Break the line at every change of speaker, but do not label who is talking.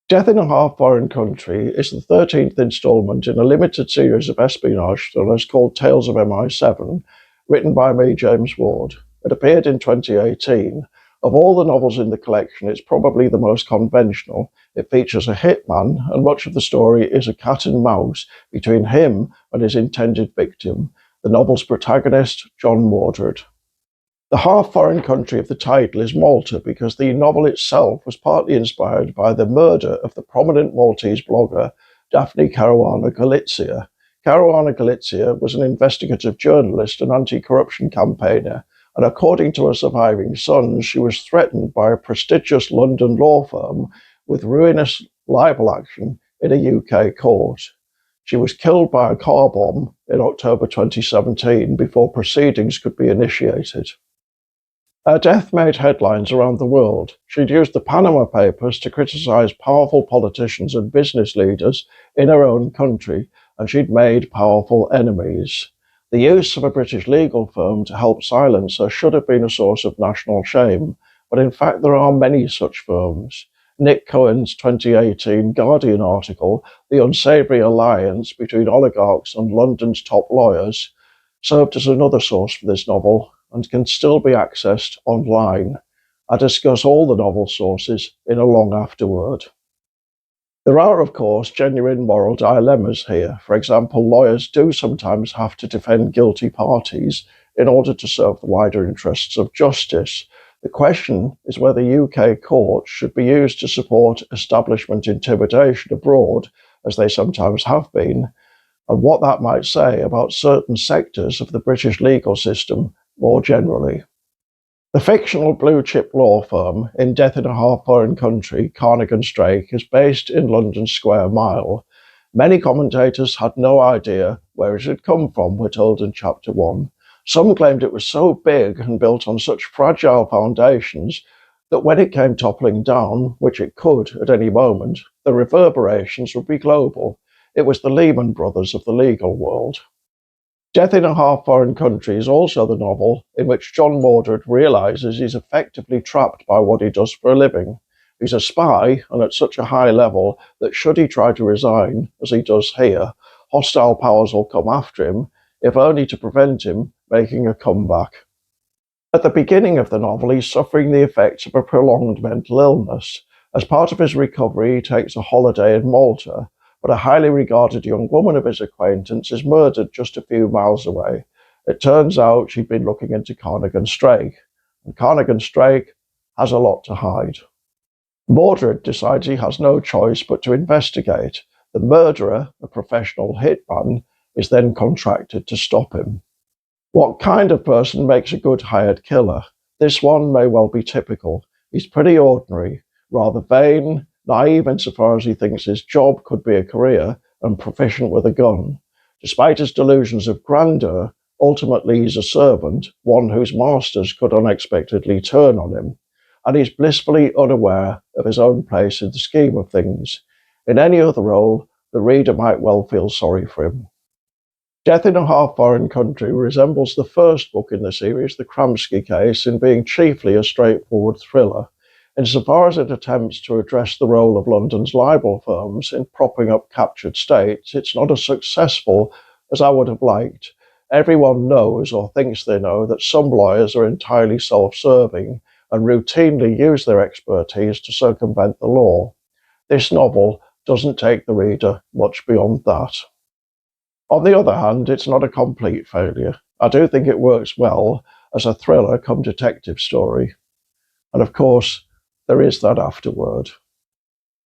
Death in a Half Foreign Country is the 13th instalment in a limited series of espionage thrillers called Tales of MI7, written by me, James Ward. It appeared in 2018. Of all the novels in the collection, it's probably the most conventional. It features a hitman, and much of the story is a cat and mouse between him and his intended victim, the novel's protagonist, John Mordred. The half-foreign country of the title is Malta because the novel itself was partly inspired by the murder of the prominent Maltese blogger Daphne Caruana Galizia. Caruana Galizia was an investigative journalist and anti-corruption campaigner, and according to her surviving sons, she was threatened by a prestigious London law firm with ruinous libel action in a UK court. She was killed by a car bomb in October 2017 before proceedings could be initiated. Her death made headlines around the world. She'd used the Panama Papers to criticize powerful politicians and business leaders in her own country, and she'd made powerful enemies. The use of a British legal firm to help silence her should have been a source of national shame, but in fact there are many such firms. Nick Cohen's 2018 Guardian article, The Unsavoury Alliance Between Oligarchs and London's Top Lawyers, served as another source for this novel, and can still be accessed online. I discuss all the novel sources in a long afterword. There are, of course, genuine moral dilemmas here. For example, lawyers do sometimes have to defend guilty parties in order to serve the wider interests of justice. The question is whether UK courts should be used to support establishment intimidation abroad, as they sometimes have been, and what that might say about certain sectors of the British legal system more generally. The fictional blue-chip law firm in Death in a Half Foreign Country, Carnagan Strake, is based in London's Square Mile. Many commentators had no idea where it had come from, we're told in Chapter 1. Some claimed it was so big and built on such fragile foundations that when it came toppling down, which it could at any moment, the reverberations would be global. It was the Lehman Brothers of the legal world. Death in a Half Foreign Country is also the novel in which John Mordred realises he's effectively trapped by what he does for a living. He's a spy, and at such a high level that should he try to resign, as he does here, hostile powers will come after him, if only to prevent him making a comeback. At the beginning of the novel, he's suffering the effects of a prolonged mental illness. As part of his recovery, he takes a holiday in Malta, but a highly regarded young woman of his acquaintance is murdered just a few miles away. It turns out she'd been looking into Carnagan Strake, and Carnagan Strake has a lot to hide. Mordred decides he has no choice but to investigate. The murderer, a professional hitman, is then contracted to stop him. What kind of person makes a good hired killer? This one may well be typical. He's pretty ordinary, rather vain, naive insofar as he thinks his job could be a career, and proficient with a gun. Despite his delusions of grandeur, ultimately he's a servant, one whose masters could unexpectedly turn on him, and he's blissfully unaware of his own place in the scheme of things. In any other role, the reader might well feel sorry for him. Death in a Half Foreign Country resembles the first book in the series, The Kramsky Case, in being chiefly a straightforward thriller. Insofar as it attempts to address the role of London's libel firms in propping up captured states, it's not as successful as I would have liked. Everyone knows or thinks they know that some lawyers are entirely self-serving and routinely use their expertise to circumvent the law. This novel doesn't take the reader much beyond that. On the other hand, it's not a complete failure. I do think it works well as a thriller come detective story. And of course, there is that afterword.